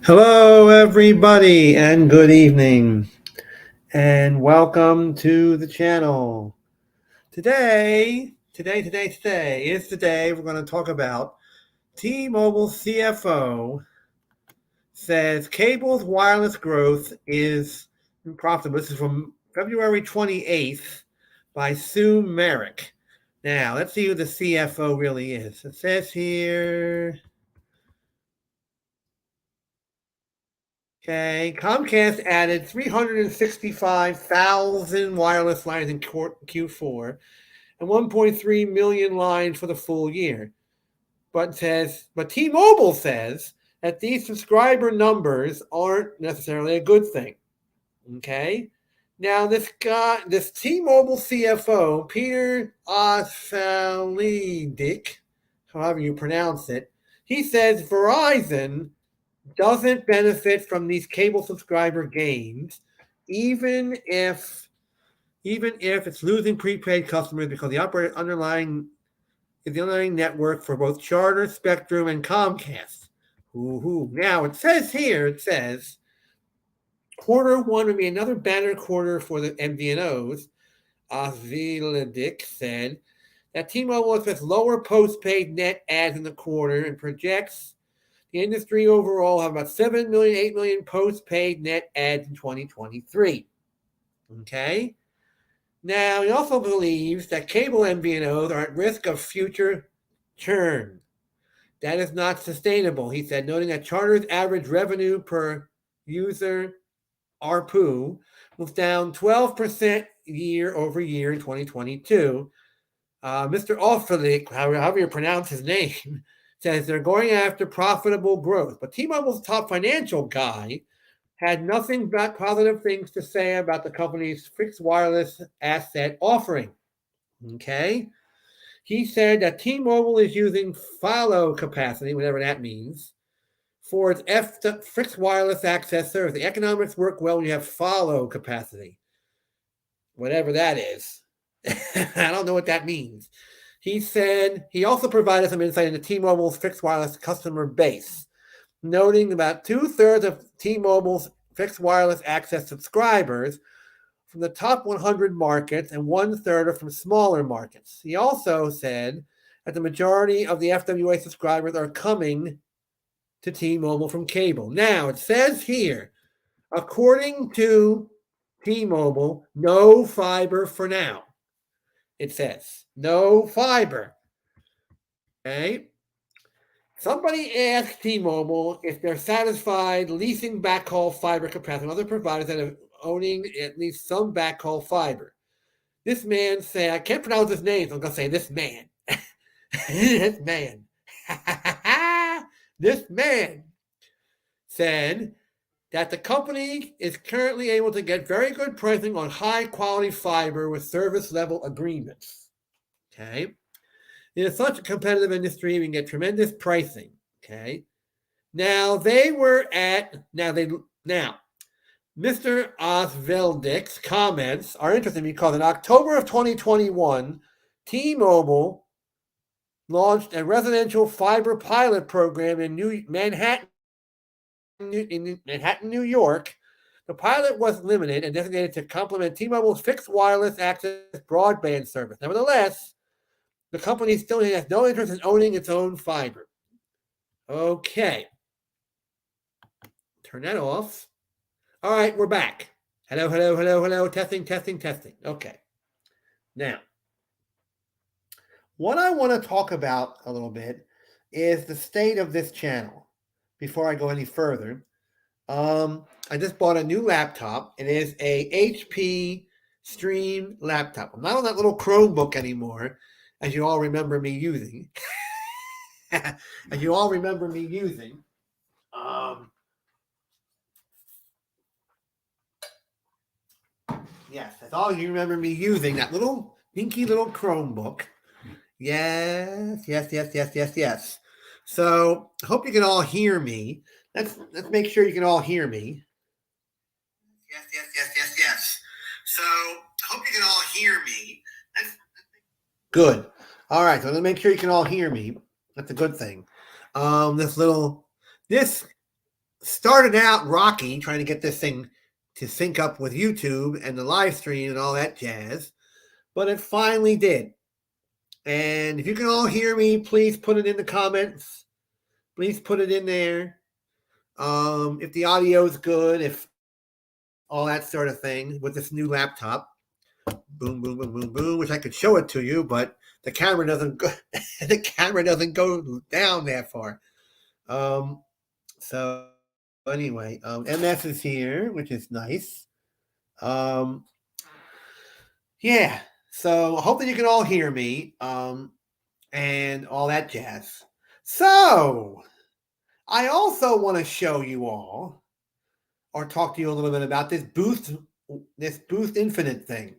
Hello, everybody, and good evening, and welcome to the channel. Today is the day we're going to talk about T-Mobile CFO says cable's wireless growth is profitable. This is from February 28th by Sue Merrick. Now, let's see who the CFO really is. It says here. Okay, Comcast added 365,000 wireless lines in Q4 and 1.3 million lines for the full year. But T-Mobile says that these subscriber numbers aren't necessarily a good thing. Okay? Now this T-Mobile CFO, Peter Osvaldik, however you pronounce it, he says Verizon doesn't benefit from these cable subscriber gains, even if it's losing prepaid customers because the underlying network for both Charter, Spectrum, and Comcast. Now it says quarter one would be another banner quarter for the MVNOs. Osvaldik said that T-Mobile expects lower postpaid net adds in the quarter and projects the industry overall have about 7 million, 8 million postpaid net adds in 2023. Okay? Now, he also believes that cable MVNOs are at risk of future churn. That is not sustainable, he said, noting that Charter's average revenue per user, ARPU, was down 12% year over year in 2022. Mr. Offerlik, however you pronounce his name, says they're going after profitable growth. But T-Mobile's top financial guy had nothing but positive things to say about the company's fixed wireless asset offering. Okay? He said that T-Mobile is using fallow capacity, whatever that means, for its fixed wireless access service. The economics work well when you have fallow capacity, whatever that is. I don't know what that means. He said he also provided some insight into T-Mobile's fixed wireless customer base, noting about 2/3 of T-Mobile's fixed wireless access subscribers from the top 100 markets and 1/3 are from smaller markets. He also said that the majority of the FWA subscribers are coming to T-Mobile from cable. Now, it says here, according to T-Mobile, no fiber for now. It says no fiber. Okay. Somebody asked T-Mobile if they're satisfied leasing backhaul fiber capacity from other providers that are owning at least some backhaul fiber. This man said, I can't pronounce his name, so I'm going to say this man. This man. This man said that the company is currently able to get very good pricing on high quality fiber with service level agreements. Okay. In such a competitive industry, we can get tremendous pricing. Okay. Now Mr. Osveldik's comments are interesting because in October of 2021, T-Mobile launched a residential fiber pilot program in Manhattan, New York. The pilot was limited and designated to complement T-Mobile's fixed wireless access broadband service. Nevertheless, the company still has no interest in owning its own fiber. Okay. Turn that off. All right, we're back. Hello, hello, hello, hello. Testing, testing, testing. Okay. Now, what I want to talk about a little bit is the state of this channel. Before I go any further, I just bought a new laptop. It is a HP Stream laptop. I'm not on that little Chromebook anymore, as you all remember me using. Yes, that's all you remember me using, that little dinky little Chromebook. Yes. So I hope you can all hear me. Let's make sure you can all hear me. Yes. So I hope you can all hear me. Good. All right, so let's make sure you can all hear me. That's a good thing. This started out rocky, trying to get this thing to sync up with YouTube and the live stream and all that jazz, but it finally did. And if you can all hear me, please put it in the comments. Please put it in there. If the audio is good, if all that sort of thing with this new laptop. Boom, boom, boom, boom, boom. Wish I could show it to you, but the camera doesn't go. The camera doesn't go down that far. So anyway, MS is here, which is nice. Yeah. So I hope that you can all hear me. And all that jazz. So I also want to show you all, or talk to you a little bit about this Boost Infinite thing.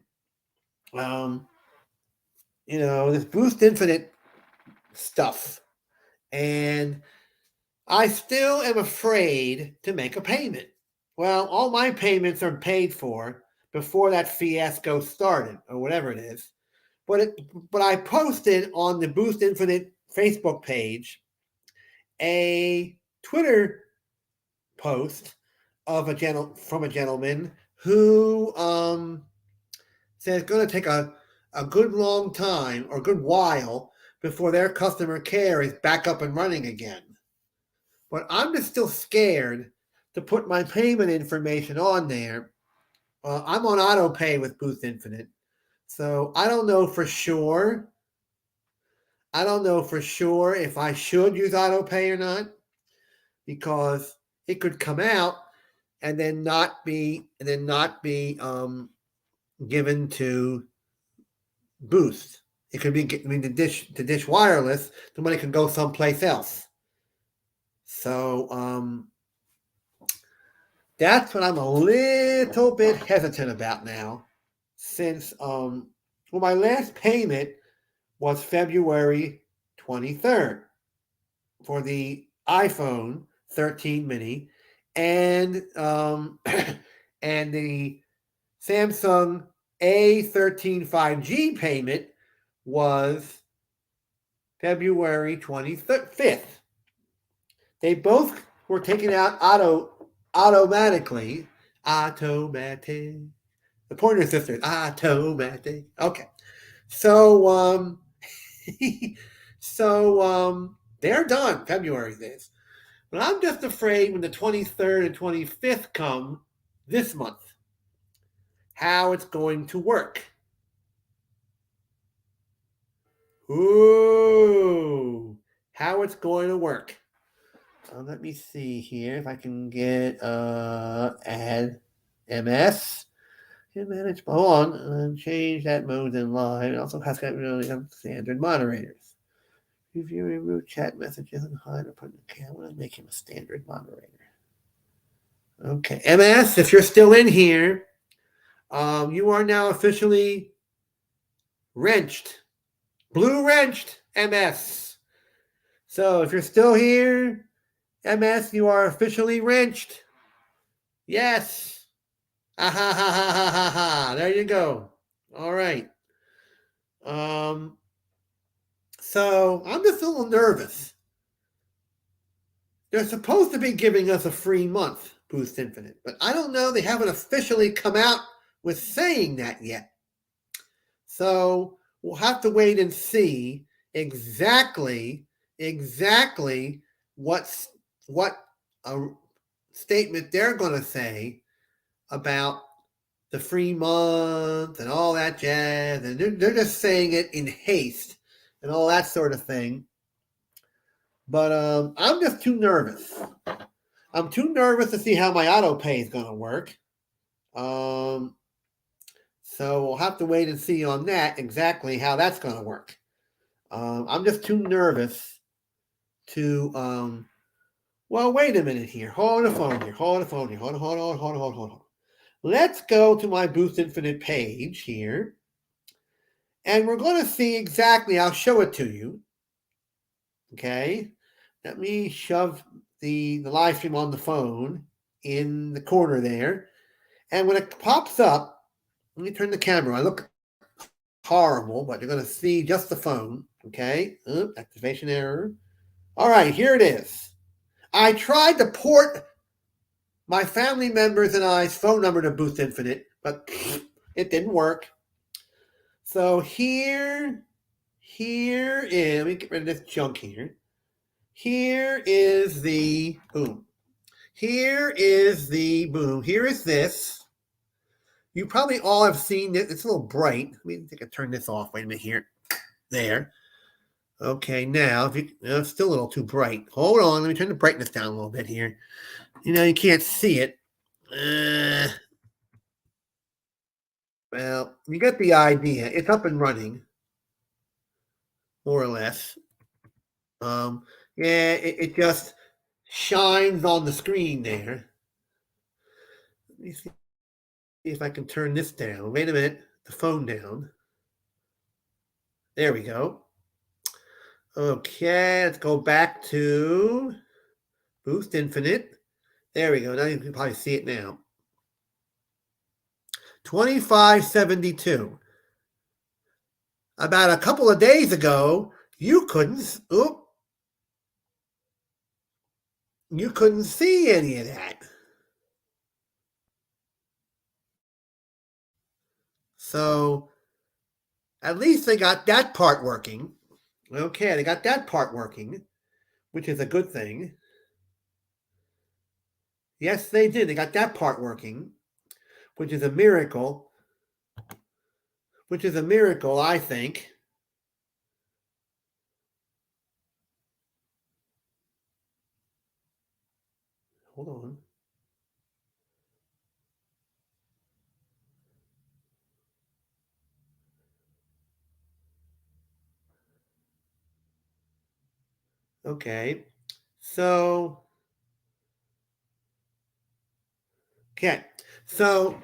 This Boost Infinite stuff. And I still am afraid to make a payment. Well, all my payments are paid for before that fiasco started, or whatever it is. But I posted on the Boost Infinite Facebook page a Twitter post of from a gentleman who said it's going to take a good long time or a good while before their customer care is back up and running again. But I'm just still scared to put my payment information on there. I'm on auto pay with Boost Infinite, so I don't know for sure. I don't know for sure if I should use auto pay or not, because it could come out and then not be given to Boost. It could be the Dish Wireless. The money could go someplace else. So that's what I'm a little bit hesitant about now, since my last payment was February 23rd for the iPhone 13 mini, and and the Samsung A13 5G payment was February 25th. They both were taken out automatically. Automatic. The Pointer Sisters. Automatic. Okay. So they're done. February is. But I'm just afraid when the 23rd and 25th come this month, how it's going to work. Ooh, how it's going to work. Let me see here if I can get add MS. Manage. Hold on, change that mode in live. It also has got really standard moderators. Review, remove chat messages, and hide or put in the camera and make him a standard moderator. Okay, MS, if you're still in here, you are now officially wrenched. Blue wrenched, MS. So if you're still here, MS, you are officially wrenched. Yes. Ha ha ha ha ha ha ha. There you go. All right. So I'm just a little nervous. They're supposed to be giving us a free month, Boost Infinite, but I don't know. They haven't officially come out with saying that yet. So we'll have to wait and see exactly what a statement they're going to say about the free month and all that jazz. And they're just saying it in haste and all that sort of thing. But I'm just too nervous. I'm too nervous to see how my auto pay is going to work. So we'll have to wait and see on that exactly how that's going to work. I'm just too nervous to. Well, wait a minute here. Hold the phone here. Hold on. Let's go to my Boost Infinite page here. And we're going to see exactly, I'll show it to you. Okay. Let me shove the live stream on the phone in the corner there. And when it pops up, let me turn the camera. I look horrible, but you're going to see just the phone. Okay. Activation error. All right, here it is. I tried to port my family members and I's phone number to Boost Infinite, but it didn't work. So here is, let me get rid of this junk here. Here is the boom. Here is the boom. Here is this. You probably all have seen it. It's a little bright. Let me think I turn this off. Wait a minute here. There. Okay, now it's still a little too bright. Hold on. Let me turn the brightness down a little bit here. You can't see it. Well, you get the idea. It's up and running, more or less. Yeah, it just shines on the screen there. Let me see if I can turn this down. Wait a minute. The phone down. There we go. Okay, let's go back to Boost Infinite. There we go. Now you can probably see it now. 2572. About a couple of days ago, you couldn't see any of that. So at least they got that part working. Okay, they got that part working, which is a good thing. Yes, they did. They got that part working, which is a miracle. Which is a miracle, I think. Hold on. Okay. So, okay. So,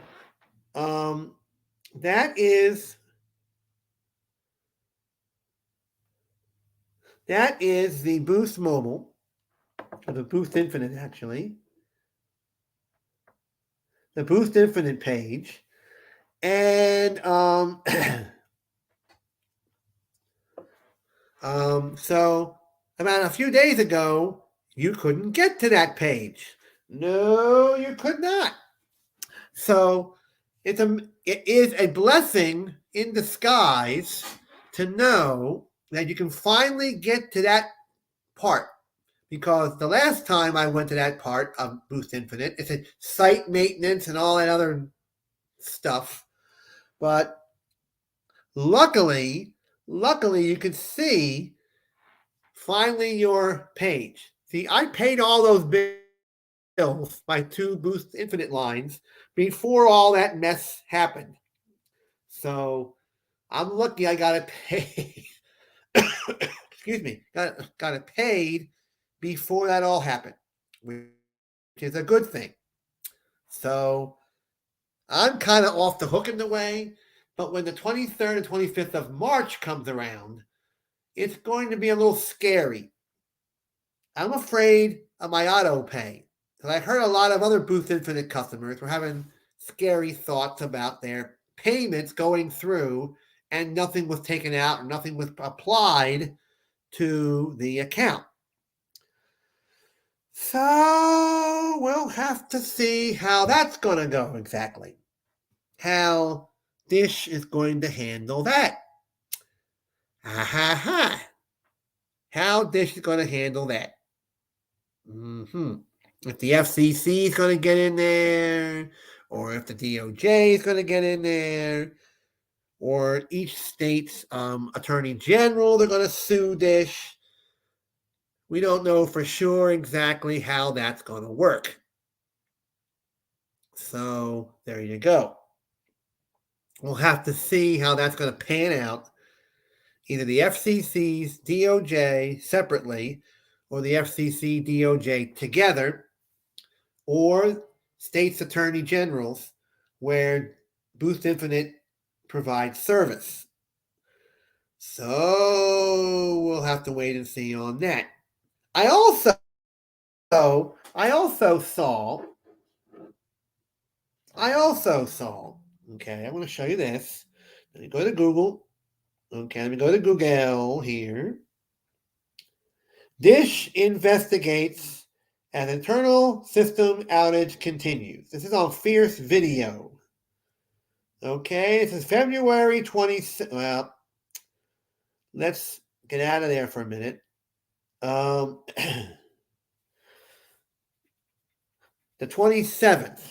that is the Boost Mobile, or the Boost Infinite, actually. The Boost Infinite page. And so about a few days ago, you couldn't get to that page. No, you could not. So it is a blessing in disguise to know that you can finally get to that part. Because the last time I went to that part of Boost Infinite, it said site maintenance and all that other stuff. But luckily, you could see finally your page. See, I paid all those bills, my 2 Boost Infinite lines, before all that mess happened. So I'm lucky I got it paid. Excuse me, got it paid before that all happened, which is a good thing. So I'm kind of off the hook in the way, but when the 23rd and 25th of March comes around, it's going to be a little scary. I'm afraid of my auto pay. Because I heard a lot of other Boost Infinite customers were having scary thoughts about their payments going through and nothing was taken out or nothing was applied to the account. So we'll have to see how that's going to go exactly. How Dish is going to handle that. Ha ha ha. How Dish is going to handle that. If the FCC is going to get in there, or if the DOJ is going to get in there, or each state's attorney general, they're going to sue Dish. We don't know for sure exactly how that's going to work. So there you go. We'll have to see how that's going to pan out. Either the FCC's DOJ separately, or the FCC DOJ together, or states' attorney generals, where Boost Infinite provides service. So we'll have to wait and see on that. I also saw. Okay, I'm going to show you this. Let me go to Google. Okay, let me go to Google here. Dish investigates As internal system outage continues. This is on Fierce Video. Okay, this is February 20th. Well, let's get out of there for a minute. The 27th.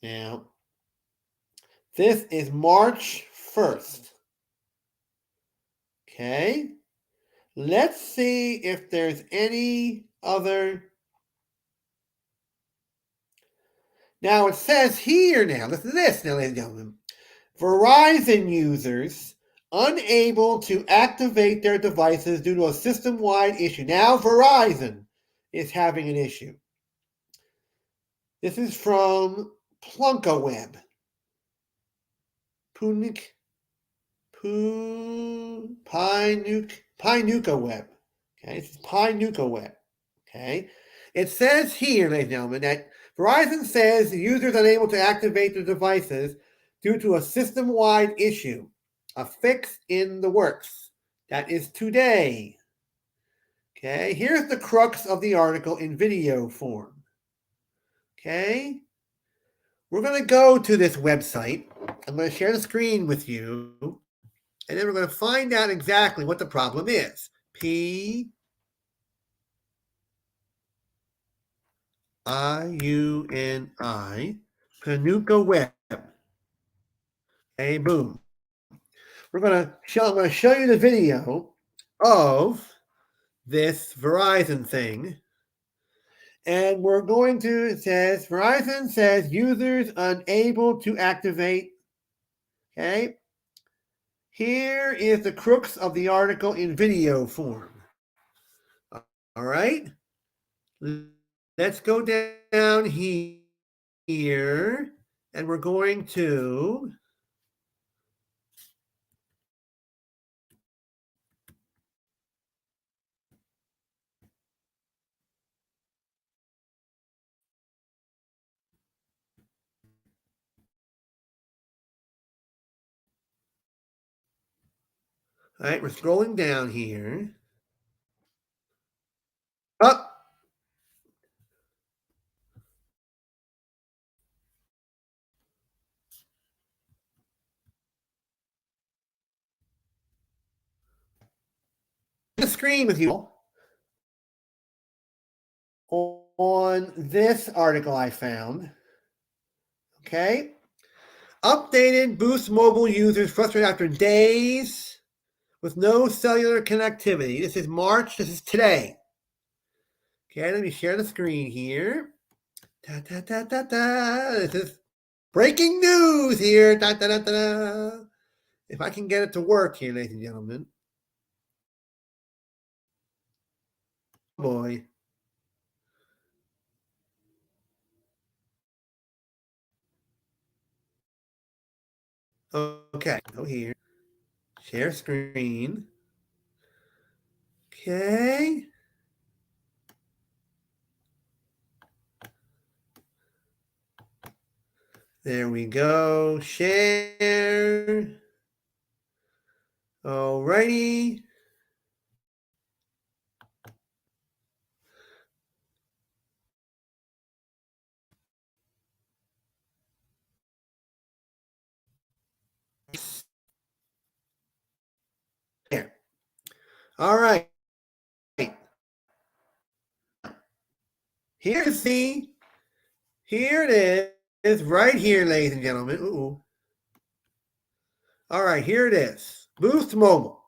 Now, this is March 1st. Okay. Let's see if there's any other. Now it says here now, listen to this now, ladies and gentlemen. Verizon users unable to activate their devices due to a system-wide issue. Now Verizon is having an issue. This is from PlunkaWeb. Pinuka Web. Okay, this is Pinuka Web. Okay, it says here, ladies and gentlemen, that Verizon says the users unable to activate their devices due to a system-wide issue, a fix in the works. That is today. Okay, here's the crux of the article in video form. Okay, we're going to go to this website. I'm going to share the screen with you, and then we're going to find out exactly what the problem is. Piuni, Panuka Web. Okay, boom. I'm going to show you the video of this Verizon thing. And we're going to, it says, Verizon says users unable to activate. Okay. Here is the crux of the article in video form. All right. Let's go down here, and we're going to all right, we're scrolling down here. Up. The screen with you on this article I found. Okay. Updated Boost mobile users frustrated after days with no cellular connectivity. This is March. This is today. Okay, let me share the screen here. Da, da, da, da, da. This is breaking news here. Da, da, da, da, da. If I can get it to work here, ladies and gentlemen. Boy. Okay, go here. Share screen. Okay. There we go. Share. Alrighty. There. All right. Here it is right here, ladies and gentlemen. Ooh. All right, here it is. Boost Mobile.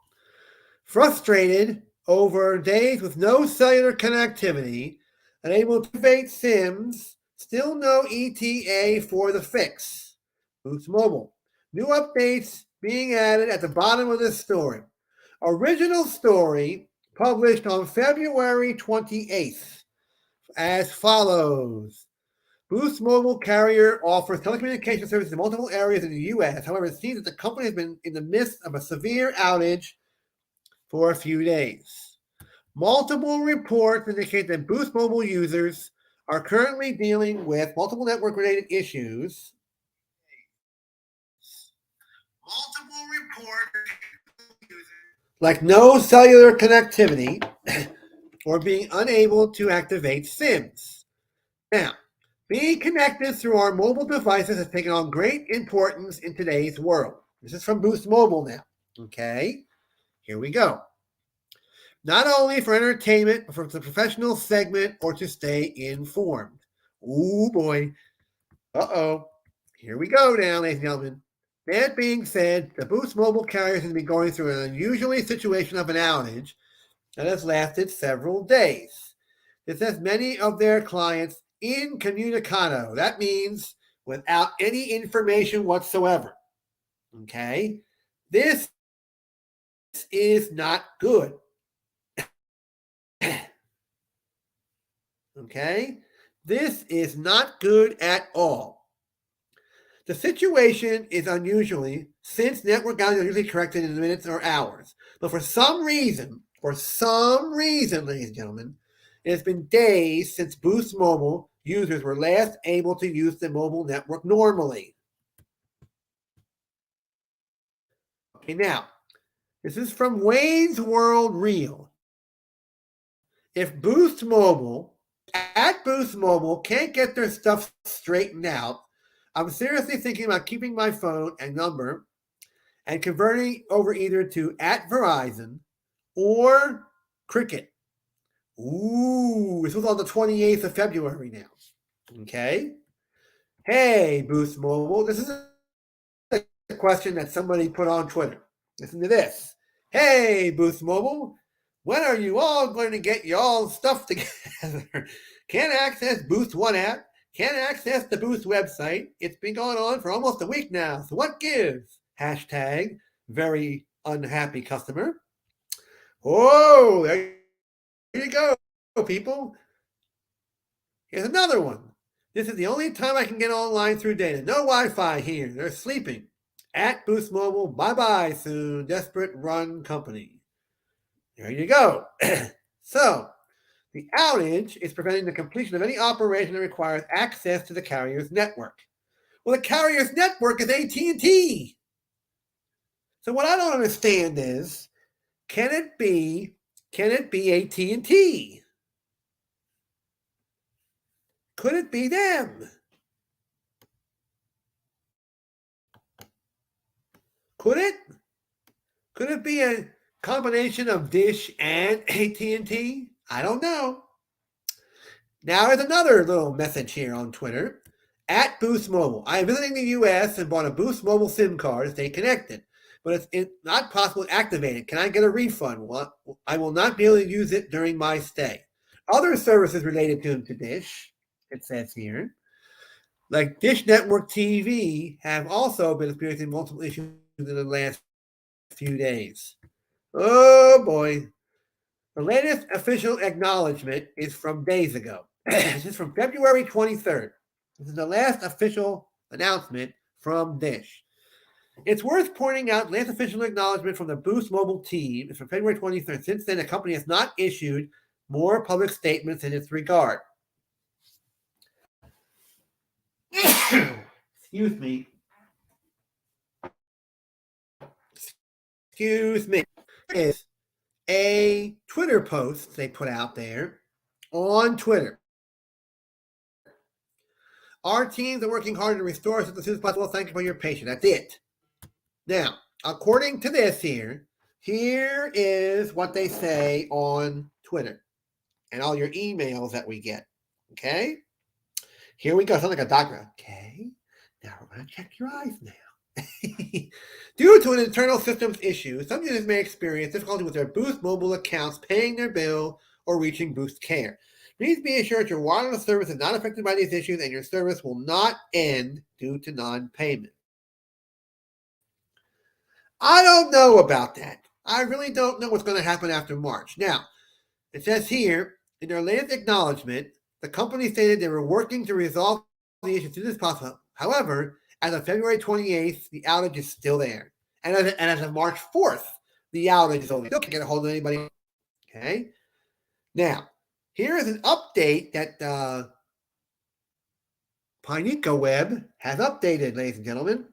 Frustrated over days with no cellular connectivity, unable to activate SIMs, still no ETA for the fix. Boost Mobile. New updates being added at the bottom of this story. Original story published on February 28th as follows. Boost Mobile carrier offers telecommunication services in multiple areas in the U.S. However, it seems that the company has been in the midst of a severe outage for a few days. Multiple reports indicate that Boost Mobile users are currently dealing with multiple network-related issues. Multiple reports like no cellular connectivity or being unable to activate SIMs. Now, being connected through our mobile devices has taken on great importance in today's world. This is from Boost Mobile now. Okay, here we go. Not only for entertainment, but for the professional segment or to stay informed. Ooh, boy. Uh-oh. Here we go now, ladies and gentlemen. That being said, the Boost Mobile carriers will be going through an unusual situation of an outage that has lasted several days. This has many of their clients incommunicado. That means without any information whatsoever. Okay? This is not good. Okay? This is not good at all. The situation is unusually, since network outages are usually corrected in minutes or hours. But for some reason, ladies and gentlemen, it has been days since Boost Mobile users were last able to use the mobile network normally. Okay, now, this is from Wayne's World Real. If Boost Mobile can't get their stuff straightened out, I'm seriously thinking about keeping my phone and number and converting over either to @Verizon or Cricket. Ooh, this was on the 28th of February now. Okay. Hey, Boost Mobile, this is a question that somebody put on Twitter. Listen to this. Hey, Boost Mobile, when are you all going to get y'all stuff together? Can't access Boost One app. Can't access the Boost website. It's been going on for almost a week now. So what gives? Hashtag very unhappy customer. Oh, there you go, people. Here's another one. This is the only time I can get online through data. No Wi-Fi here. They're sleeping. @Boost Mobile, bye-bye soon. Desperate run company. There you go. So, the outage is preventing the completion of any operation that requires access to the carrier's network. Well, the carrier's network is AT&T. So what I don't understand is, can it be AT&T? Could it be them? Could it? Could it be a combination of Dish and AT&T? I don't know. Now there's another little message here on Twitter. @Boost Mobile. I am visiting the U.S. and bought a Boost Mobile SIM card to stay connected, but it's not possible to activate it. Can I get a refund? Well, I will not be able to use it during my stay. Other services related to Dish, it says here, like Dish Network TV, have also been experiencing multiple issues in the last few days. Oh boy. The latest official acknowledgement is from days ago. This is from February 23rd. This is the last official announcement from Dish. It's worth pointing out the last official acknowledgement from the Boost Mobile team is from February 23rd. Since then, the company has not issued more public statements in its regard. Excuse me. Is a Twitter post they put out there on Twitter. Our teams are working hard to restore us as soon as possible. Thank you for your patience. That's it. Now, according to this here is what they say on Twitter and all your emails that we get. Okay? Here we go. Sounds like a doctor. Okay. Now we're going to check your eyes now. Due to an internal systems issue, some users may experience difficulty with their Boost Mobile accounts paying their bill or reaching Boost Care. Please be assured your wireless service is not affected by these issues and your service will not end due to non-payment. I don't know about that. I really don't know what's going to happen after March. Now, it says here, in their latest acknowledgement, the company stated they were working to resolve the issue as soon as possible. However, as of February 28th, the outage is still there. And as of March 4th, the outage is over. Still can't get a hold of anybody. Okay? Now, here is an update that Pineco Web has updated, ladies and gentlemen.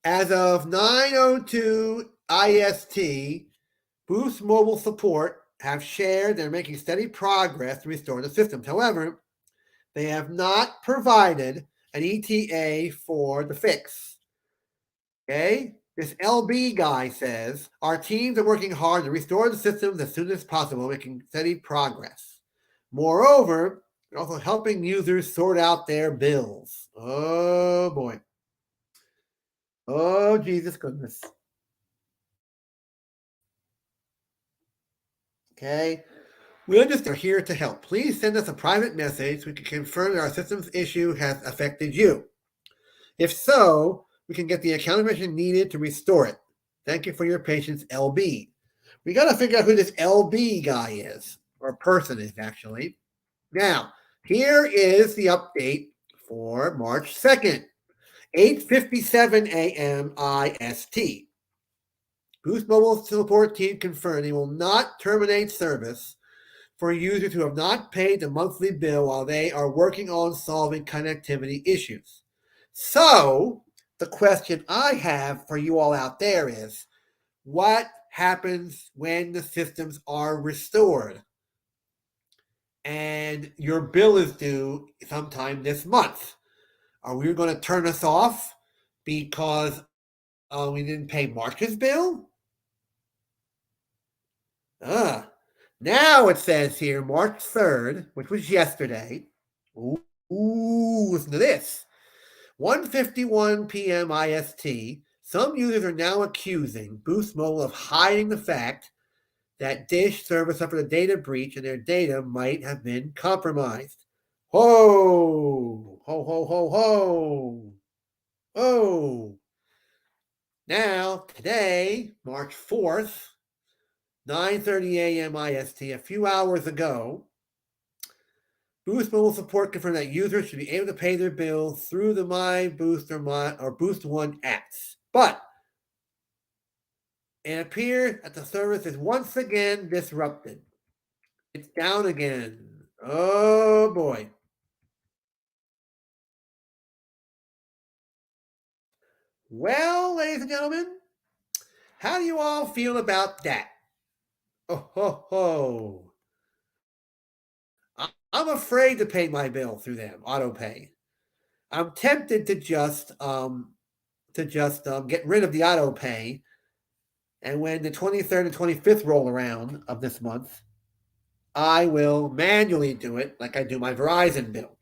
As of 9:02 IST, Boost Mobile support have shared they're making steady progress to restore the systems. However, they have not provided an ETA for the fix. Okay? This LB guy says our teams are working hard to restore the systems as soon as possible, making steady progress. Moreover, they're also helping users sort out their bills. Oh boy. Oh, Jesus goodness. Okay. We understand we're here to help. Please send us a private message so we can confirm that our system's issue has affected you. If so, we can get the account information needed to restore it. Thank you for your patience, LB. We got to figure out who this LB guy is, or person is actually. Now, here is the update for March 2nd, 8:57 a.m. IST. Boost Mobile support team confirmed they will not terminate service for users who have not paid the monthly bill while they are working on solving connectivity issues. So, the question I have for you all out there is, what happens when the systems are restored and your bill is due sometime this month? Are we going to turn us off because we didn't pay March's bill? Now it says here March 3rd, which was yesterday. Ooh, listen to this. 1:51 p.m. IST. Some users are now accusing Boost Mobile of hiding the fact that Dish service suffered a data breach and their data might have been compromised. Ho! Ho, ho, ho, ho! Oh! Now, today, March 4th, 9:30 a.m. IST, a few hours ago, Boost Mobile support confirmed that users should be able to pay their bills through the My Boost or Boost One apps. But it appears that the service is once again disrupted. It's down again. Oh boy. Well, ladies and gentlemen, how do you all feel about that? Oh ho ho. I'm afraid to pay my bill through them, auto pay. I'm tempted to just get rid of the auto pay, and when the 23rd and 25th roll around of this month, I will manually do it like I do my Verizon bill.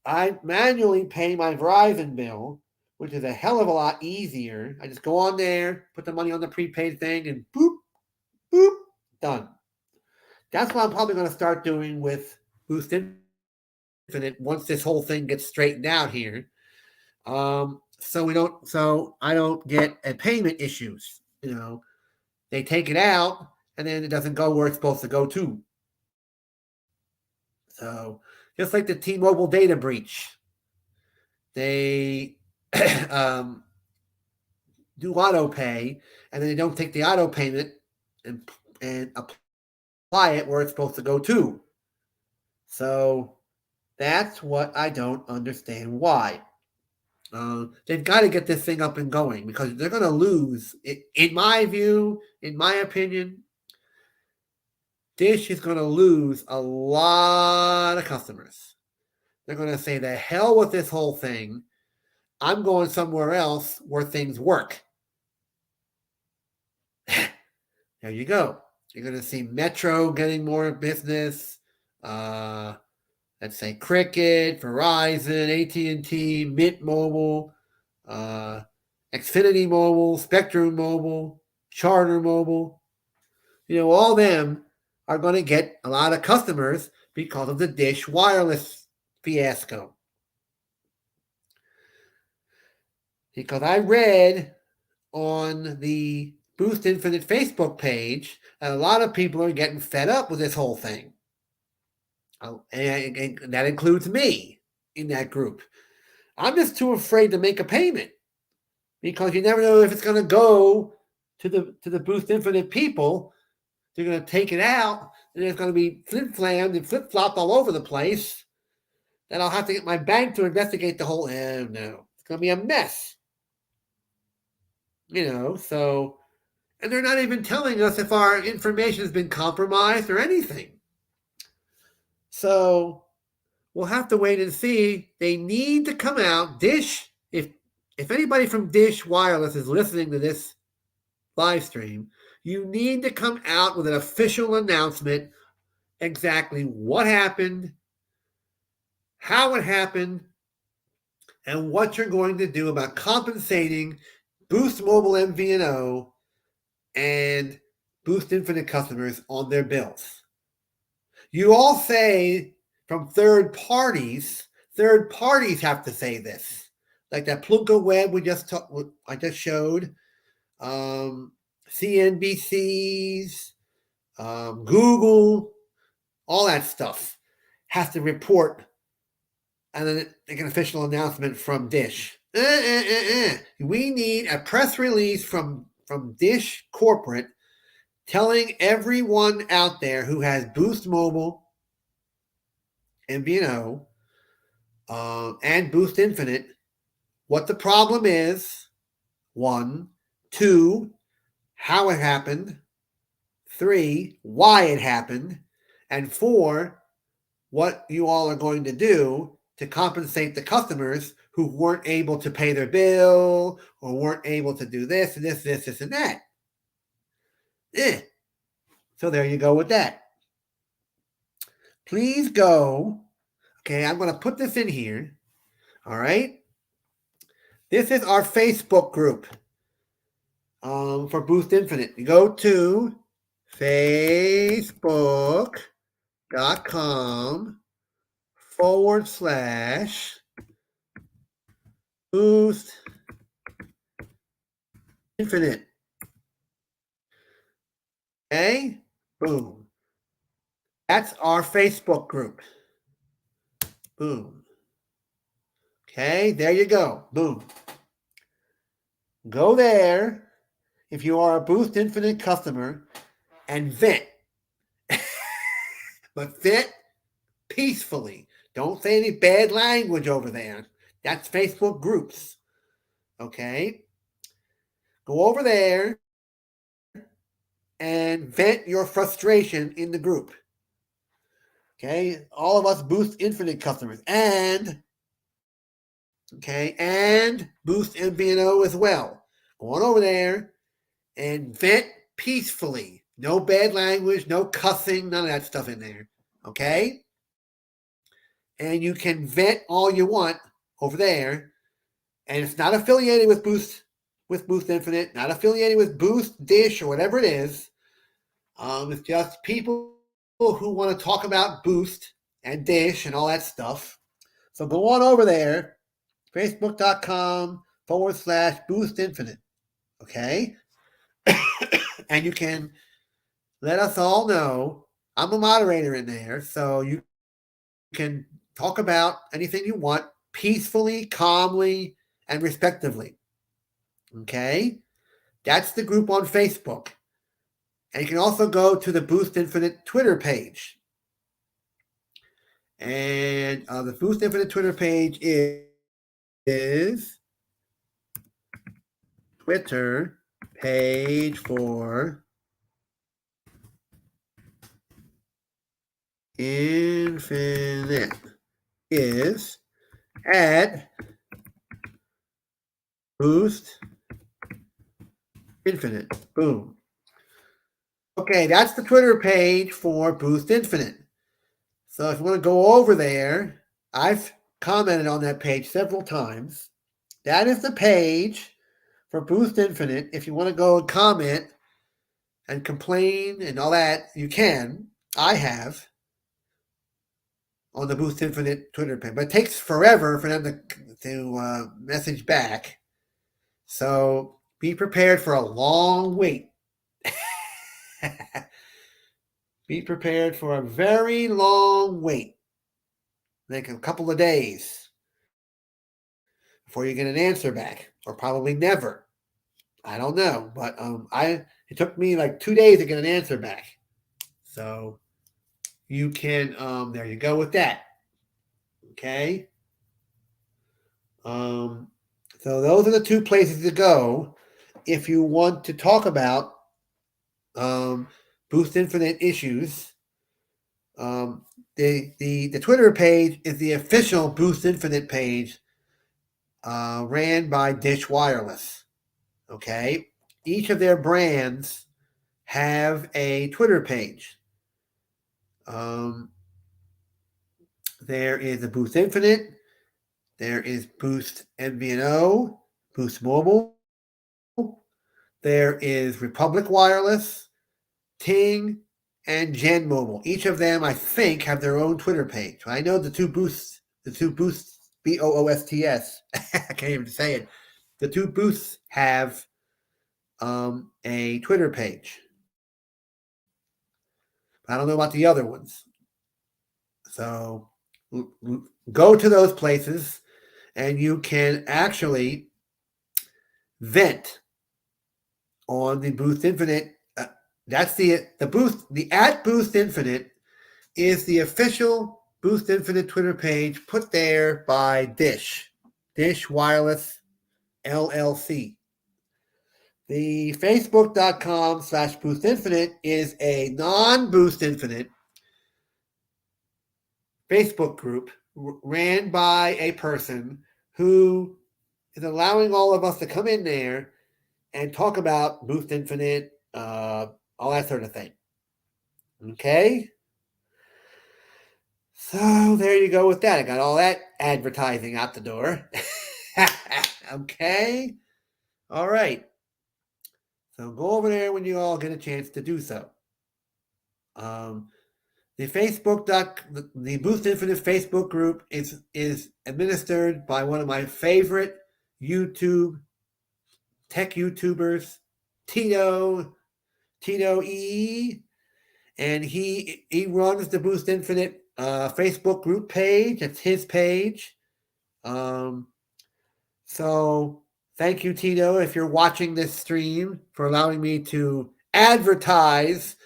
I manually pay my Verizon bill, which is a hell of a lot easier. I just go on there, put the money on the prepaid thing, and boop, boop, done. That's what I'm probably going to start doing with Boost Infinite once this whole thing gets straightened out here. So I don't get payment issues. They take it out and then it doesn't go where it's supposed to go to. So just like the T-Mobile data breach, they do auto pay and then they don't take the auto payment and apply it where it's supposed to go to. So that's what I don't understand why. They've got to get this thing up and going because they're going to lose. In my view, in my opinion, Dish is going to lose a lot of customers. They're going to say, the hell with this whole thing. I'm going somewhere else where things work. There you go. You're going to see Metro getting more business. Let's say Cricket, Verizon, AT&T, Mint Mobile, Xfinity Mobile, Spectrum Mobile, Charter Mobile. All them are going to get a lot of customers because of the Dish wireless fiasco. Because I read on the Boost Infinite Facebook page that a lot of people are getting fed up with this whole thing. And that includes me in that group. I'm just too afraid to make a payment because you never know if it's going to go to the Boost Infinite people. They're going to take it out, and it's going to be flip-flammed and flip-flopped all over the place. Then I'll have to get my bank to investigate the whole. No, it's going to be a mess. So And they're not even telling us if our information has been compromised or anything. So we'll have to wait and see. They need to come out. Dish, if anybody from Dish Wireless is listening to this live stream, you need to come out with an official announcement exactly what happened, how it happened, and what you're going to do about compensating Boost Mobile MVNO and Boost Infinite customers on their bills. You all say from third parties have to say this, like that Plunko Web I just showed, CNBC's, Google, all that stuff has to report, and then make an official announcement from Dish. We need a press release from Dish corporate telling everyone out there who has Boost Mobile, MVNO, and Boost Infinite what the problem is, 1, 2, how it happened, 3, why it happened, and 4, what you all are going to do to compensate the customers who weren't able to pay their bill or weren't able to do this and this and that. So there you go with that. Please go. Okay, I'm going to put this in here. All right. This is our Facebook group for Boost Infinite. You go to facebook.com/Boost Infinite. Okay, boom. That's our Facebook group. Boom. Okay, there you go. Boom. Go there if you are a Boost Infinite customer and vent. But vent peacefully. Don't say any bad language over there. That's Facebook groups. Okay? Go over there and vent your frustration in the group. Okay? All of us Boost Infinite customers and Boost MVNO as well. Go on over there and vent peacefully. No bad language, no cussing, none of that stuff in there. Okay? And you can vent all you want over there. And it's not affiliated with Boost Infinite, not affiliated with Boost, Dish, or whatever it is. It's just people who want to talk about Boost and Dish and all that stuff. So go on over there, facebook.com/Boost Infinite. Okay? And you can let us all know. I'm a moderator in there, so you can talk about anything you want peacefully, calmly, and respectively. Okay? That's the group on Facebook. And you can also go to the Boost Infinite Twitter page. And the Boost Infinite Twitter page is Twitter page for Infinite is at Boost Infinite. Boom. Okay, that's the Twitter page for Boost Infinite. So if you want to go over there, I've commented on that page several times. That is the page for Boost Infinite. If you want to go and comment and complain and all that, you can. I have on the Boost Infinite Twitter page. But it takes forever for them to message back. So be prepared for a long wait. Be prepared for a very long wait. Like a couple of days before you get an answer back. Or probably never. I don't know. But it took me like 2 days to get an answer back. So you can, there you go with that. Okay. So those are the two places to go if you want to talk about Boost Infinite issues. The Twitter page is the official Boost Infinite page, ran by Dish Wireless. Okay, each of their brands have a Twitter page. There is a Boost Infinite. There is Boost MVNO, Boost Mobile. There is Republic Wireless, Ting, and Gen Mobile. Each of them, I think, have their own Twitter page. I know the two Boosts, Boosts, I can't even say it. The two Boosts have a Twitter page. I don't know about the other ones. So go to those places and you can actually vent on the Boost Infinite. That's the Boost, the @Boost Infinite is the official Boost Infinite Twitter page put there by Dish Wireless LLC. The Facebook.com/Boost Infinite is a non-Boost Infinite Facebook group ran by a person who is allowing all of us to come in there and talk about Boost Infinite, all that sort of thing. Okay? So there you go with that. I got all that advertising out the door. Okay? All right. So go over there when you all get a chance to do so. The the Boost Infinite Facebook group is administered by one of my favorite tech YouTubers, Tito E, and he runs the Boost Infinite Facebook group page. It's his page. So thank you, Tito, if you're watching this stream, for allowing me to advertise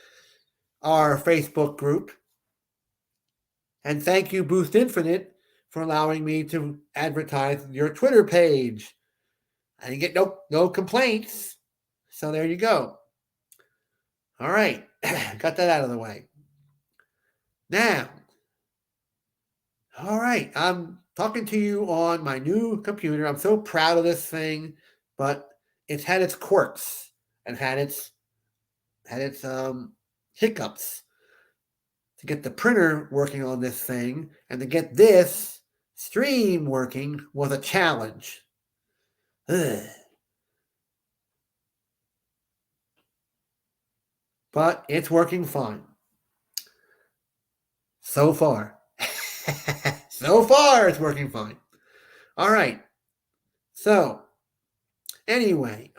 our Facebook group. And thank you, Boost Infinite, for allowing me to advertise your Twitter page. I didn't get no complaints. So there you go. All right. Got that out of the way. Now, all right. I'm talking to you on my new computer. I'm so proud of this thing, but it's had its quirks and had its hiccups. To get the printer working on this thing and to get this stream working was a challenge. Ugh. But it's working fine. So far. So far, it's working fine. All right. So, anyway,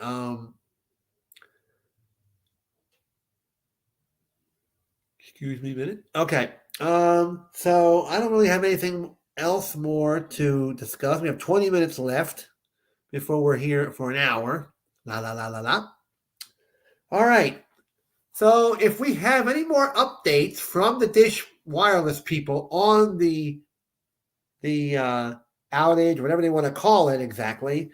excuse me a minute. Okay. So I don't really have anything else more to discuss. We have 20 minutes left before we're here for an hour. La la la la la. All right. So if we have any more updates from the Dish Wireless people on the outage, whatever they want to call it exactly,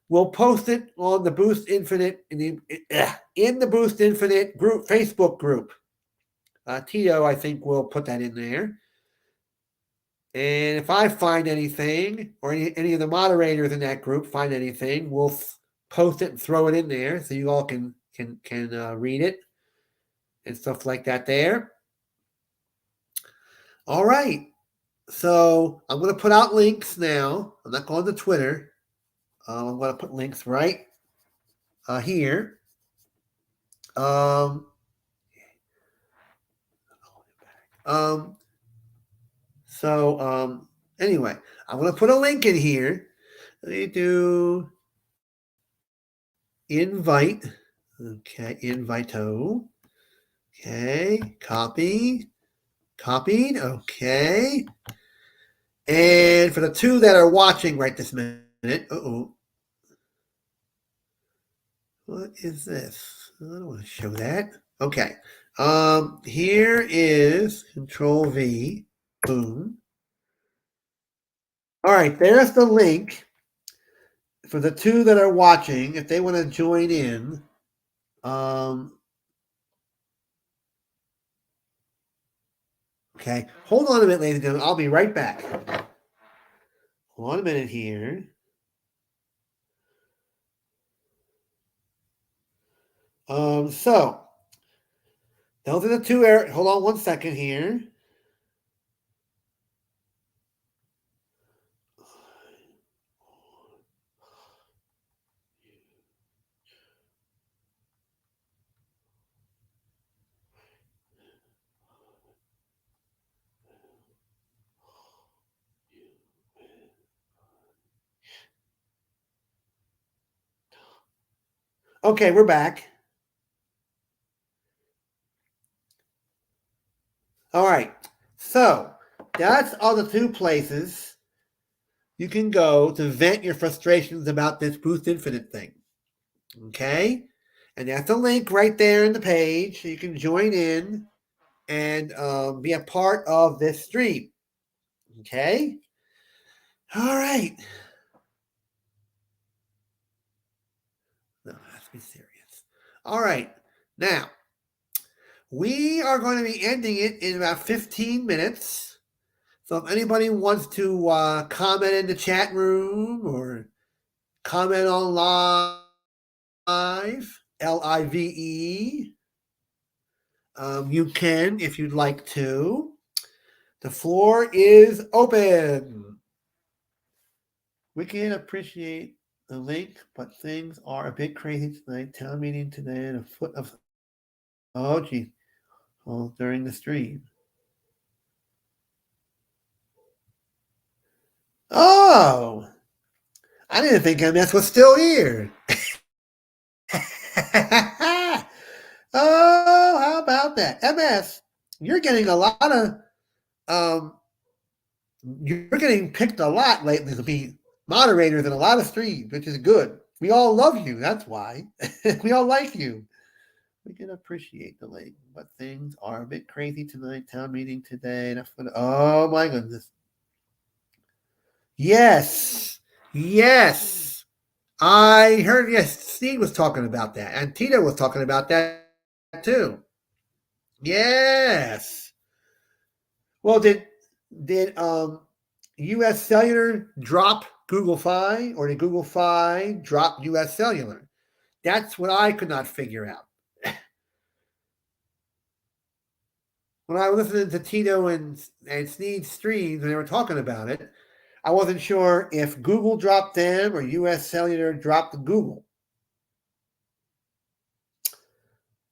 we'll post it on the Boost Infinite in the Boost Infinite group Facebook group. Tito, I think, will put that in there. And if I find anything, or any of the moderators in that group find anything, we'll post it and throw it in there so you all can read it and stuff like that there. All right. So I'm going to put out links now. I'm not going to Twitter. I'm going to put links right here. Anyway, I'm going to put a link in here. Let me do invite. Okay, invito. Okay, copied. Okay. And for the two that are watching right this minute, what is this? I don't want to show that. Okay. Here is Control V. Boom. All right, there's the link for the two that are watching. If they want to join in, Okay, hold on a minute, ladies and gentlemen. I'll be right back. Hold on a minute here. So those are the two areas. Hold on one second here. Okay, we're back. All right. So that's all the two places you can go to vent your frustrations about this Boost Infinite thing. Okay? And that's a link right there in the page. So you can join in and be a part of this stream. Okay? All right. No, let's be serious. All right. Now, we are going to be ending it in about 15 minutes. So if anybody wants to comment in the chat room or comment on live, LIVE, you can if you'd like to. The floor is open. We can appreciate the link, but things are a bit crazy tonight. Town meeting today and a foot of gee. Well, during the stream. Oh, I didn't think MS was still here. Oh, how about that? MS, you're getting a lot of you're getting picked a lot lately to be moderators in a lot of streams, which is good. We all love you. That's why. We all like you. We can appreciate the link, but things are a bit crazy tonight. Town meeting today. Oh my goodness. Yes. Yes. I heard, yes, Steve was talking about that. And Tito was talking about that too. Yes. Well, did US Cellular drop Google Fi, or did Google Fi drop US Cellular? That's what I could not figure out. When I was listening to Tito and Sneed's streams when they were talking about it, I wasn't sure if Google dropped them or US Cellular dropped Google.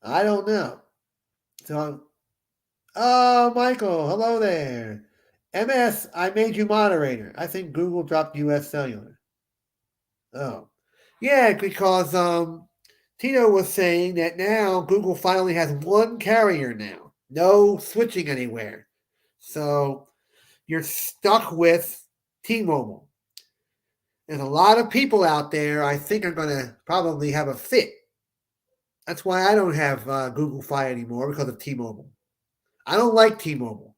I don't know. So, oh, Michael, hello there. MS, I made you moderator. I think Google dropped US Cellular. Oh, yeah, because Tito was saying that now Google finally has one carrier now, no switching anywhere. So you're stuck with T-Mobile. There's a lot of people out there I think are going to probably have a fit. That's why I don't have Google Fi anymore, because of T-Mobile. I don't like T-Mobile.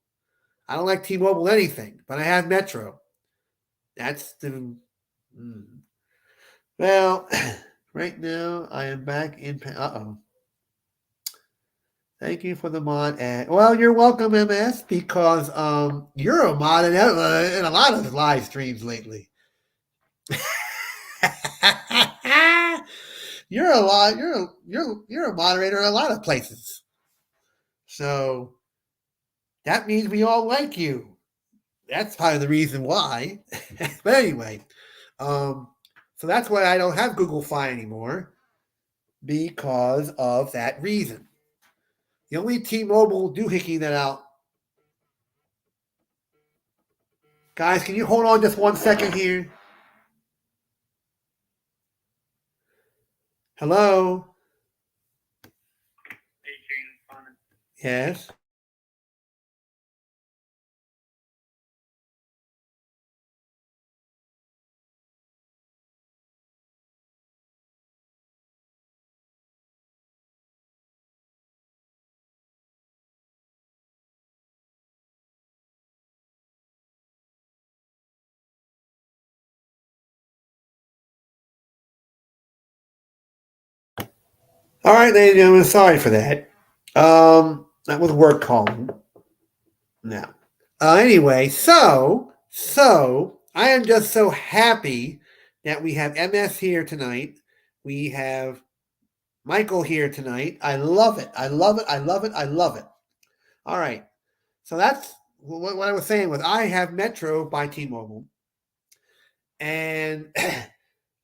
I don't like T-Mobile anything, but I have Metro. That's the. Well, right now I am back in. Uh-oh. Thank you for the mod. And well, you're welcome, MS, because you're a mod in a lot of live streams lately. You're a moderator in a lot of places. So that means we all like you. That's part of the reason why. But anyway, so that's why I don't have Google Fi anymore, because of that reason. The only T-Mobile doohickey that out. Guys, can you hold on just 1 second here? Hello? Yes? All right, ladies and gentlemen, sorry for that. That was work calling. Now, anyway, so I am just so happy that we have MS here tonight. We have Michael here tonight. I love it. I love it. I love it. I love it. All right. So that's what I was saying was I have Metro by T-Mobile, and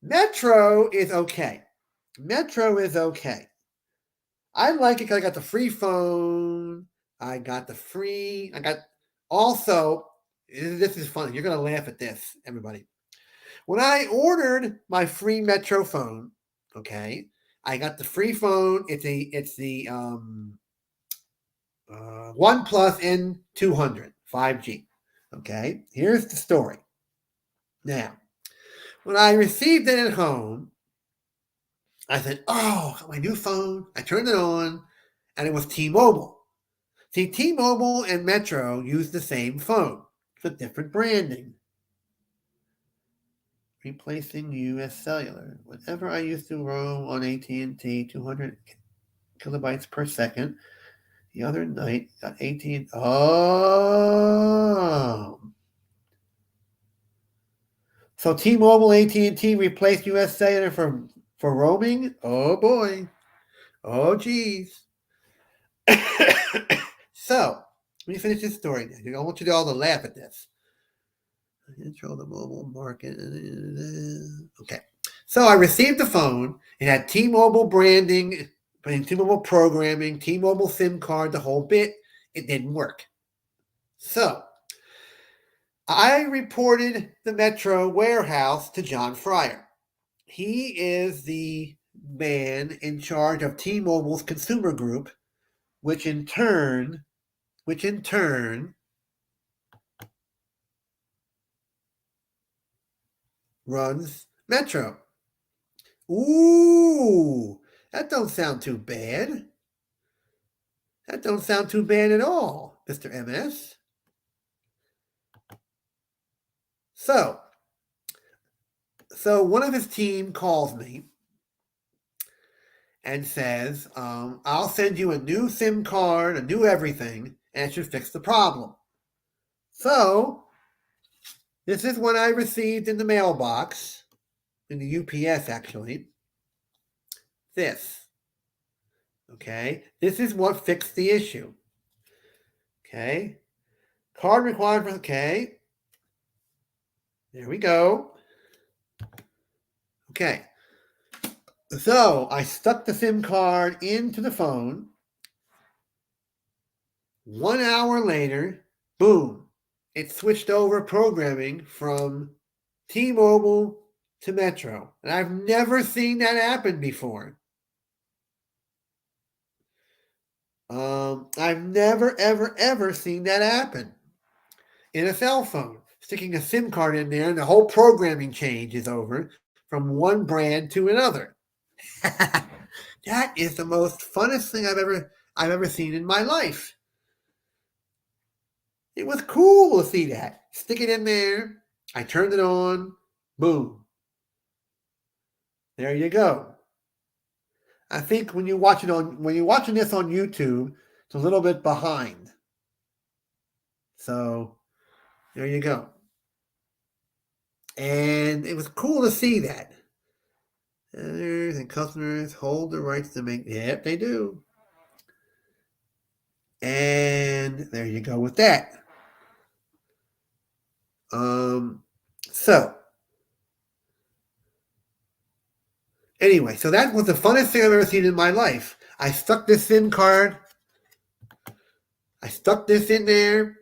Metro is okay. Metro is okay. I like it because I got the free phone. I got also, this is funny. You're going to laugh at this, everybody. When I ordered my free Metro phone, okay, I got the free phone. It's the OnePlus N200 5G. Okay, here's the story. Now, when I received it at home, I said, "Oh, my new phone." I turned it on, and it was T-Mobile. See, T-Mobile and Metro use the same phone, but different branding. Replacing U.S. Cellular. Whenever I used to roam on AT&T, 200 kilobytes per second. The other night, got 18. Oh. So T-Mobile, AT&T replaced U.S. Cellular for roaming? Oh, boy. Oh, geez. So, let me finish this story. I want you all to laugh at this. Control the mobile market. Okay. So I received the phone. It had T-Mobile branding, T-Mobile programming, T-Mobile SIM card, the whole bit. It didn't work. So I reported the Metro warehouse to John Fryer. He is the man in charge of T-Mobile's consumer group, which in turn runs Metro. Ooh, that don't sound too bad. That don't sound too bad at all, Mr. MS. So one of his team calls me and says, I'll send you a new SIM card, a new everything, and it should fix the problem. So this is what I received in the mailbox, in the UPS actually. This. Okay. This is what fixed the issue. Okay. Card required for, okay. There we go. Okay. So I stuck the SIM card into the phone. 1 hour later, boom, it switched over programming from T-Mobile to Metro. And I've never seen that happen before. I've never, ever, ever seen that happen in a cell phone. Sticking a SIM card in there and the whole programming change is over from one brand to another. That is the most funnest thing I've ever seen in my life. It was cool to see that. Stick it in there. I turned it on. Boom. There you go. I think when you're watching this on YouTube, it's a little bit behind. So there you go. And it was cool to see that. Others and customers hold the rights to make. Yep, they do. And there you go with that. So anyway, so that was the funnest thing I've ever seen in my life. I stuck this SIM card. I stuck this in there,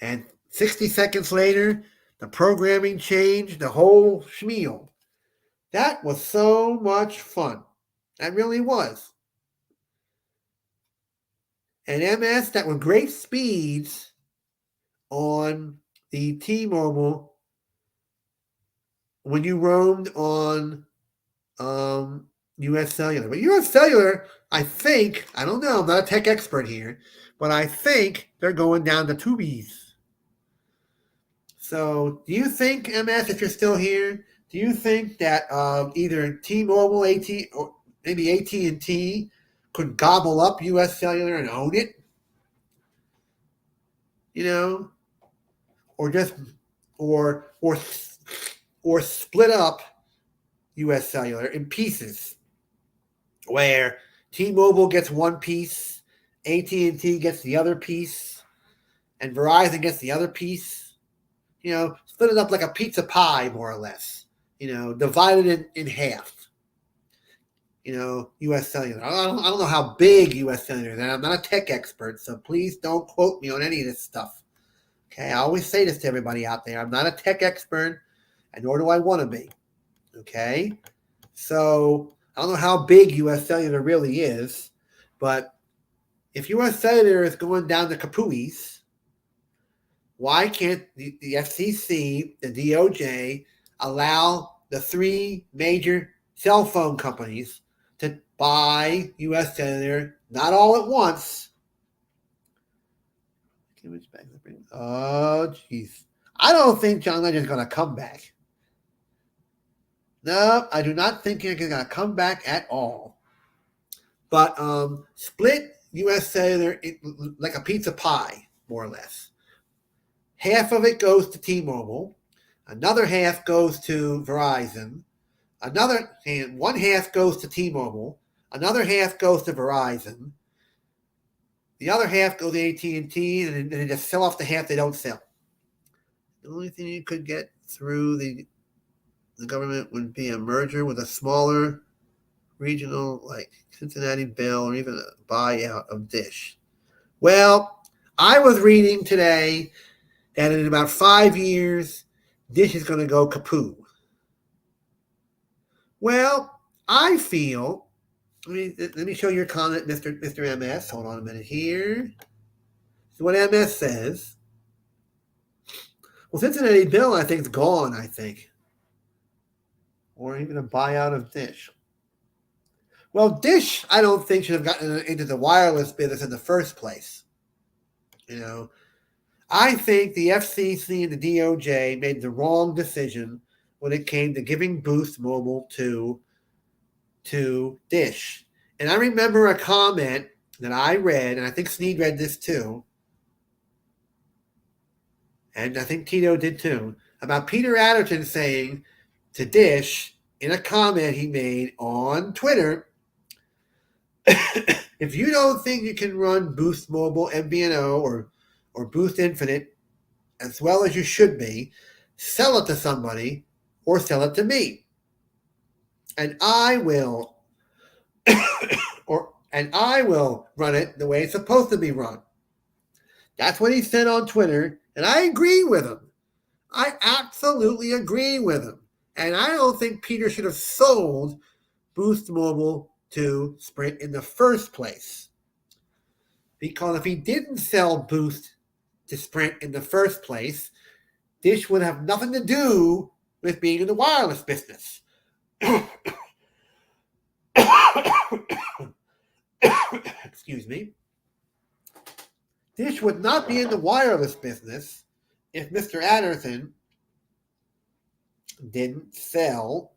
and 60 seconds later, the programming changed, the whole schmeal. That was so much fun. That really was. And MS, that were great speeds on the T-Mobile when you roamed on U.S. Cellular. But U.S. Cellular, I think, I don't know, I'm not a tech expert here, but I think they're going down to tubies. So do you think, MS, if you're still here, do you think that either T-Mobile, or maybe AT&T could gobble up U.S. Cellular and own it? you know, or just or or split up U.S. Cellular in pieces, where T-Mobile gets one piece, AT&T gets the other piece, and Verizon gets the other piece. Split it up like a pizza pie, more or less. Divided it in half. U.S. Cellular. I don't know how big U.S. Cellular is, and I'm not a tech expert, so please don't quote me on any of this stuff. Okay, I always say this to everybody out there. I'm not a tech expert, and nor do I want to be. Okay? So I don't know how big U.S. Cellular really is, but if U.S. Cellular is going down the kapooies, why can't the FCC, the DOJ, allow the three major cell phone companies to buy U.S. Cellular, not all at once? Oh, jeez. I don't think John Legend is going to come back. No, I do not think he's going to come back at all. But split U.S. Cellular like a pizza pie, more or less. Half of it goes to T-Mobile. Another half goes to Verizon. One half goes to T-Mobile. Another half goes to Verizon. The other half goes to AT&T, and then just sell off the half they don't sell. The only thing you could get through the government would be a merger with a smaller regional like Cincinnati Bell, or even a buyout of Dish. Well, I was reading today that in about 5 years, Dish is going to go kapoo. Well, I feel, let me show your comment, Mr. MS. Hold on a minute here. So what MS says. Well, Cincinnati Bell, I think, is gone, I think. Or even a buyout of Dish. Well, Dish, I don't think should have gotten into the wireless business in the first place. I think the FCC and the DOJ made the wrong decision when it came to giving Boost Mobile to Dish. And I remember a comment that I read, and I think Sneed read this too, and I think Tito did too, about Peter Adderton saying to Dish in a comment he made on Twitter, if you don't think you can run Boost Mobile MVNO or Boost Infinite as well as you should be, sell it to somebody or sell it to me. And I will run it the way it's supposed to be run. That's what he said on Twitter, and I agree with him. I absolutely agree with him. And I don't think Peter should have sold Boost Mobile to Sprint in the first place. Because if he didn't sell Boost to Sprint in the first place, Dish would have nothing to do with being in the wireless business. Excuse me. Dish would not be in the wireless business if Mr. Adderton didn't sell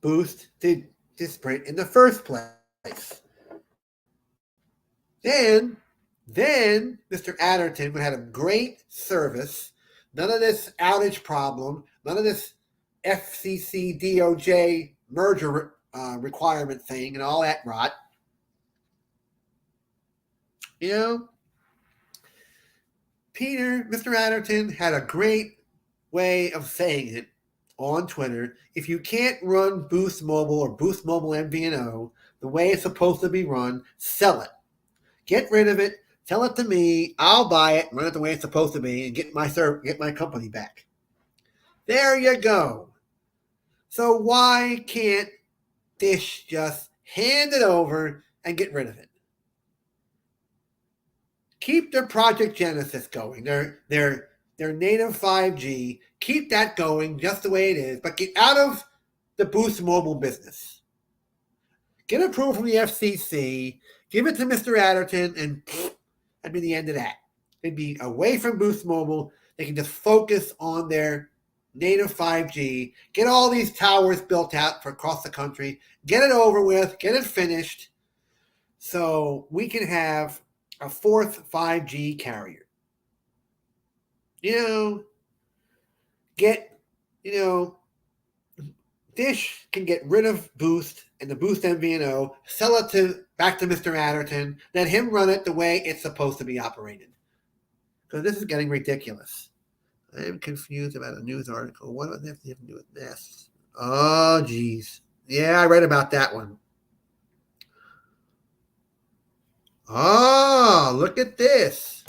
Boost to Sprint in the first place. Then Mr. Adderton would have a great service, none of this outage problem, none of this FCC DOJ merger requirement thing and all that rot. Mr. Adderton had a great way of saying it on Twitter. If you can't run Boost Mobile or Boost Mobile MVNO the way it's supposed to be run, sell it. Get rid of it. Tell it to me. I'll buy it, run it the way it's supposed to be, and get my company back. There you go. So why can't Dish just hand it over and get rid of it? Keep their Project Genesis going. Their native 5G. Keep that going just the way it is, but get out of the Boost Mobile business. Get approval from the FCC. Give it to Mr. Adderton, and that'd be the end of that. They'd be away from Boost Mobile. They can just focus on their native 5G. Get all these towers built out for across the country. Get it over with. Get it finished. So we can have a fourth 5G carrier. Get, Dish can get rid of Boost and the Boost MVNO, sell it back to Mr. Adderton, let him run it the way it's supposed to be operated. Because this is getting ridiculous. I am confused about a news article. What does that have to do with this? Oh, geez. Yeah, I read about that one. Oh, look at this.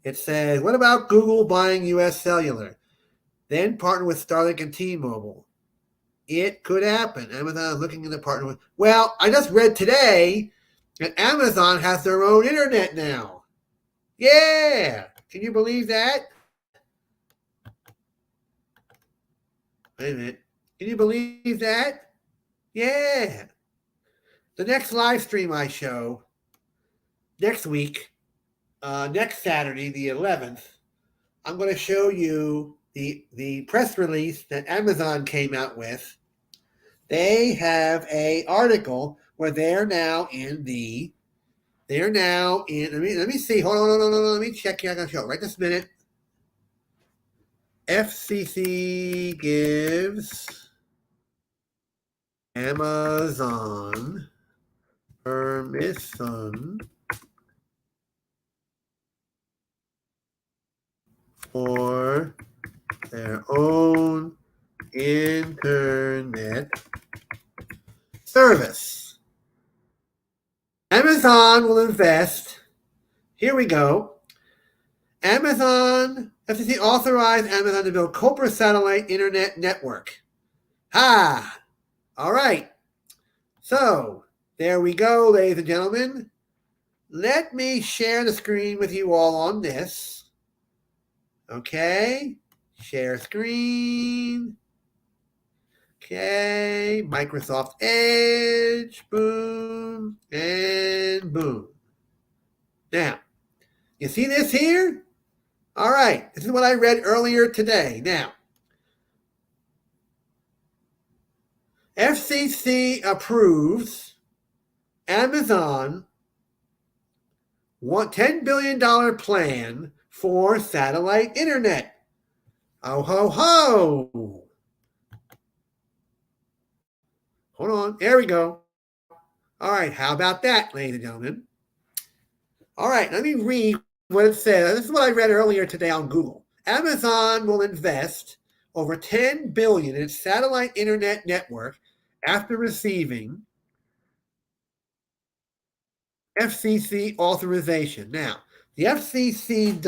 It says, what about Google buying US Cellular? Then partner with Starlink and T-Mobile. It could happen. Amazon is looking into partner with. Well, I just read today that Amazon has their own internet now. Yeah. Can you believe that? Wait a minute. Can you believe that? Yeah. The next live stream I show next week, next Saturday, the 11th, I'm going to show you the press release that Amazon came out with. They have a article where they're now in, let me see, hold on, let me check here, I gotta show it right this minute. FCC gives Amazon permission for their own internet service. Amazon will invest. Here we go. FCC authorized Amazon to build Copper satellite internet network. Ha! All right. So, there we go, ladies and gentlemen. Let me share the screen with you all on this. Okay. Share screen. Okay. Microsoft Edge. Boom. And boom. Now, you see this here? All right. This is what I read earlier today. Now, FCC approves Amazon $10 billion plan for satellite internet. Oh, ho, ho. Hold on. There we go. All right. How about that, ladies and gentlemen? All right. Let me read what it says. This is what I read earlier today on Google. Amazon will invest over $10 billion in its satellite internet network after receiving FCC authorization. Now, the FCC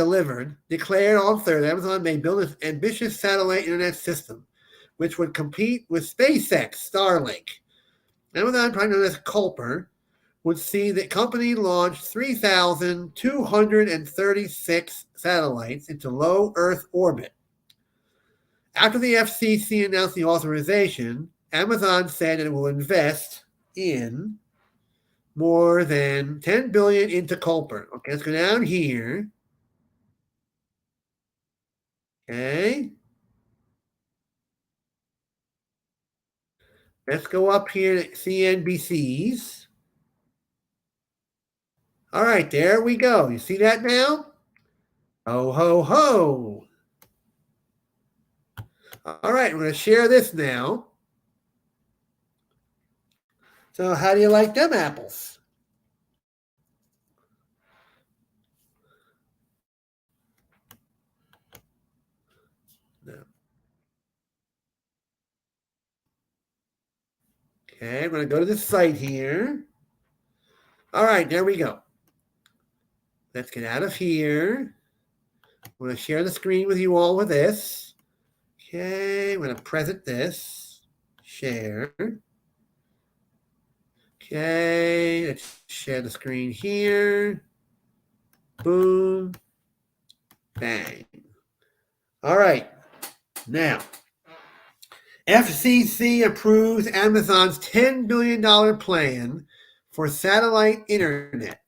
declared on Thursday that Amazon may build an ambitious satellite internet system, which would compete with SpaceX Starlink. Amazon, probably known as Culper, would see the company launch 3,236 satellites into low Earth orbit. After the FCC announced the authorization, Amazon said it will invest in more than $10 billion into Culper. Okay, let's go down here. Okay. Let's go up here to CNBC's. All right, there we go. You see that now? Ho, ho, ho. All right, we're going to share this now. So how do you like them apples? No. Okay, I'm going to go to the site here. All right, there we go. Let's get out of here. I'm going to share the screen with you all with this. Okay, I'm going to present this. Share. Okay, let's share the screen here. Boom. Bang. All right. Now, FCC approves Amazon's $10 billion plan for satellite internet.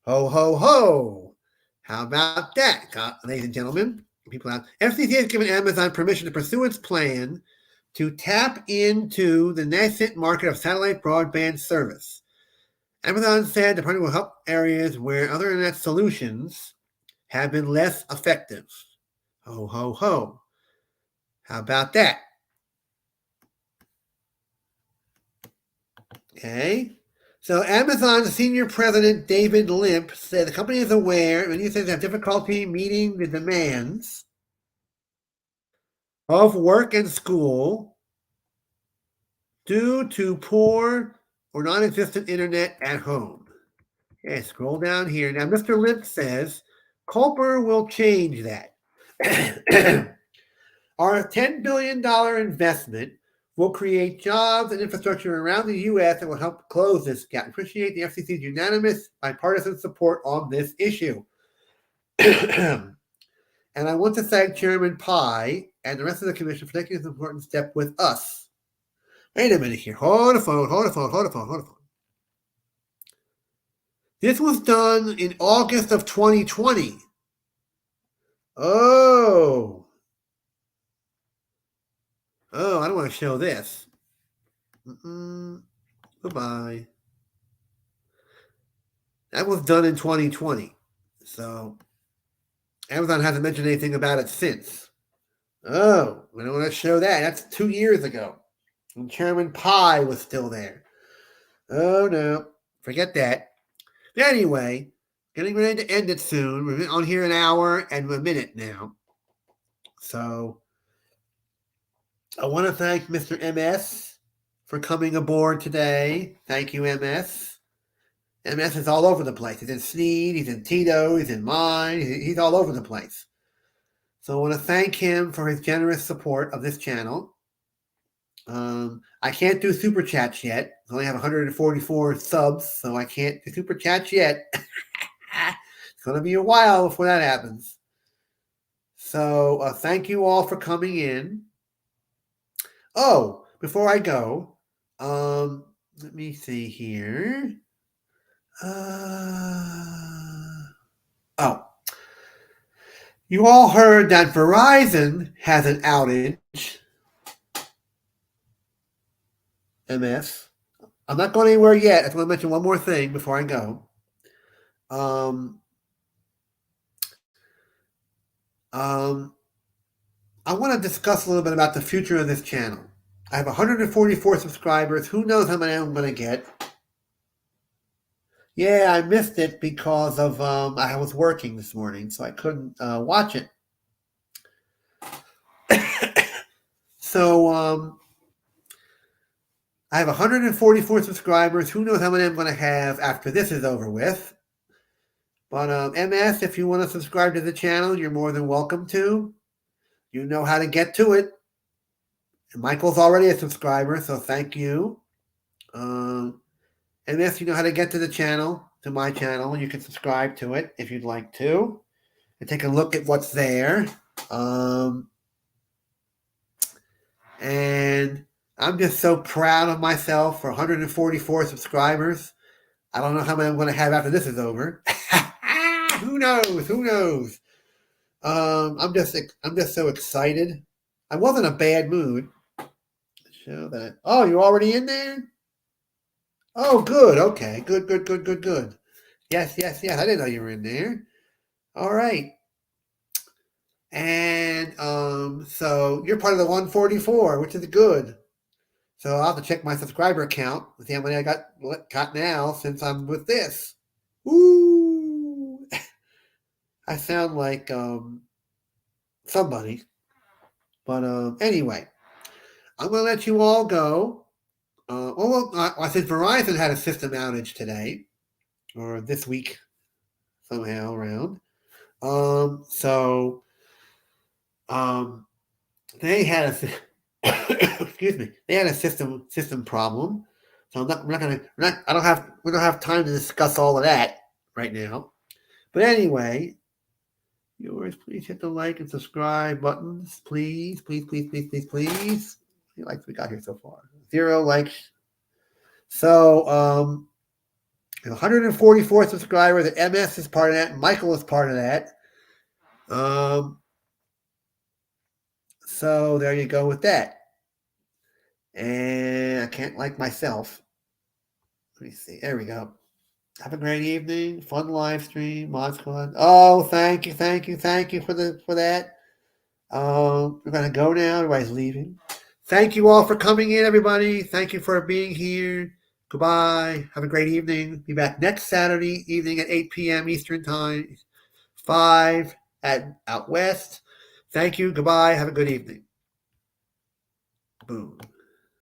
Ho, ho, ho. How about that, ladies and gentlemen? People out. FCC has given Amazon permission to pursue its plan to tap into the nascent market of satellite broadband service. Amazon said the project will help areas where other internet solutions have been less effective. Ho, ho, ho. How about that? Okay. So Amazon's senior president, David Limp, said the company is aware and he says they have difficulty meeting the demands of work and school due to poor or non-existent internet at home. Okay, scroll down here. Now, Mr. Limp says Culper will change that. Our $10 billion investment will create jobs and infrastructure around the U.S. that will help close this gap. Appreciate the FCC's unanimous bipartisan support on this issue. And I want to thank Chairman Pai and the rest of the commission for taking this important step with us. Wait a minute here. Hold the phone. This was done in August of 2020. Oh, I don't want to show this. Goodbye. That was done in 2020. So Amazon hasn't mentioned anything about it since. Oh, we don't want to show that. That's 2 years ago. And Chairman Pai was still there. Oh, no. Forget that. But anyway, getting ready to end it soon. We're on here an hour and a minute now. So I want to thank Mr. MS for coming aboard today. Thank you, MS. MS is all over the place. He's in Sneed, he's in Tito, he's in mine, he's all over the place. So I want to thank him for his generous support of this channel. I can't do super chats yet. I only have 144 subs, so I can't do super chats yet. It's going to be a while before that happens. So thank you all for coming in. Oh, before I go, let me see here. You all heard that Verizon has an outage. MS. I'm not going anywhere yet. I just want to mention one more thing before I go. I want to discuss a little bit about the future of this channel. I have 144 subscribers. Who knows how many I'm going to get? Yeah, I missed it because of I was working this morning, so I couldn't watch it. So I have 144 subscribers. Who knows how many I'm going to have after this is over with? But MS, if you want to subscribe to the channel, you're more than welcome to. You know how to get to it. And Michael's already a subscriber, so thank you. MS, you know how to get to the channel, to my channel. You can subscribe to it if you'd like to, and take a look at what's there. And I'm just so proud of myself for 144 subscribers. I don't know how many I'm going to have after this is over. Who knows? I'm just so excited. I was in a bad mood. Show that. Oh, you're already in there? Oh, good. Okay. Good. Yes. I didn't know you were in there. All right. And so you're part of the 144, which is good. So I'll have to check my subscriber count to see how many I got now since I'm with this. Woo! I sound like somebody. But anyway, I'm going to let you all go. I said Verizon had a system outage today, or this week, somehow around. So they had a excuse me. They had a system problem. So we don't have time to discuss all of that right now. But anyway, viewers, please hit the like and subscribe buttons, please. How many likes we got here so far? 0 likes. So 144 subscribers. And MS is part of that. Michael is part of that. So there you go with that. And I can't like myself. Let me see. There we go. Have a great evening. Fun live stream. Mod Squad. Oh, thank you for that. We're gonna go now. Everybody's leaving. Thank you all for coming in, everybody. Thank you for being here. Goodbye. Have a great evening. Be back next Saturday evening at 8 p.m. Eastern Time, 5 at out west. Thank you. Goodbye. Have a good evening. Boom.